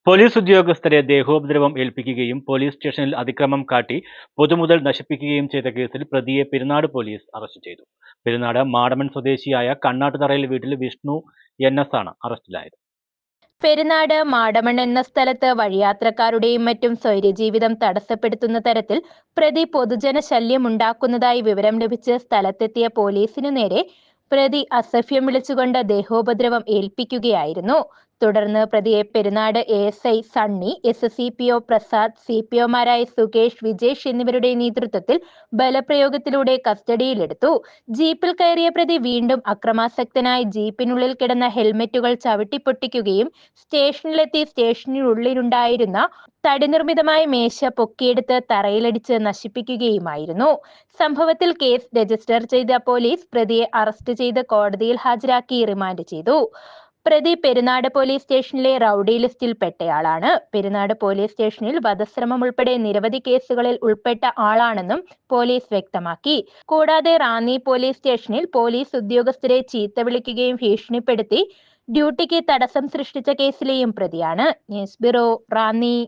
Police ഉദ്യോഗസ്ഥരെ ദേഹോപദ്രവം ഏൽപ്പിക്കുകയും police സ്റ്റേഷനിൽ അതിക്രമം കാട്ടി പൊതുമുതൽ നശിപ്പിക്കുകയും ചെയ്ത കേസിൽ പ്രതിയെ പെരുന്നാട് പോലീസ് അറസ്റ്റ് ചെയ്തു. പെരുന്നാട് മാടമൺ സ്വദേശിയായ കണ്ണാട്ടുതറയിൽ വീട്ടിൽ വിഷ്ണു NS ആണ് അറസ്റ്റിലായത്. പെരുന്നാട് മാടമൺ എന്ന സ്ഥലത്ത് വഴിയാത്രക്കാരുടെയും മറ്റും സ്വൈര്യജീവിതം തടസ്സപ്പെടുത്തുന്ന തരത്തിൽ പ്രതി പൊതുജന ശല്യമുണ്ടാക്കുന്നതായി വിവരം ലഭിച്ച് സ്ഥലത്തെത്തിയ പോലീസിനു നേരെ പ്രതി അസഭ്യം വിളിച്ചുകൊണ്ട് ദേഹോപദ്രവം ഏൽപ്പിക്കുകയായിരുന്നു. തുടർന്ന് പ്രതിയെ പെരുന്നാട് ASI സണ്ണി, SCPO പ്രസാദ്, CPOമാരായ സുകേഷ്, വിജേഷ് എന്നിവരുടെ നേതൃത്വത്തിൽ ബലപ്രയോഗത്തിലൂടെ കസ്റ്റഡിയിലെടുത്തു. ജീപ്പിൽ കയറിയ പ്രതി വീണ്ടും അക്രമാസക്തനായി ജീപ്പിനുള്ളിൽ കിടന്ന ഹെൽമെറ്റുകൾ ചവിട്ടിപ്പൊട്ടിക്കുകയും സ്റ്റേഷനിലെത്തി സ്റ്റേഷനുള്ളിലുണ്ടായിരുന്ന തടിനിർമ്മിതമായ മേശ പൊക്കിയെടുത്ത് തറയിലടിച്ച് നശിപ്പിക്കുകയുമായിരുന്നു. സംഭവത്തിൽ കേസ് രജിസ്റ്റർ ചെയ്ത പോലീസ് പ്രതിയെ അറസ്റ്റ് ചെയ്ത് കോടതിയിൽ ഹാജരാക്കി റിമാൻഡ് ചെയ്തു. പ്രതി പെരുന്നാട് പോലീസ് സ്റ്റേഷനിലെ റൌഡി ലിസ്റ്റിൽ പെട്ടയാളാണ്. പെരുന്നാട് പോലീസ് സ്റ്റേഷനിൽ വധശ്രമം ഉൾപ്പെടെ നിരവധി കേസുകളിൽ ഉൾപ്പെട്ട ആളാണെന്നും പോലീസ് വ്യക്തമാക്കി. കൂടാതെ റാന്നി പോലീസ് സ്റ്റേഷനിൽ പോലീസ് ഉദ്യോഗസ്ഥരെ ചീത്ത വിളിക്കുകയും ഭീഷണിപ്പെടുത്തി ഡ്യൂട്ടിക്ക് തടസ്സം സൃഷ്ടിച്ച കേസിലെയും പ്രതിയാണ്. News bureau, Ranni.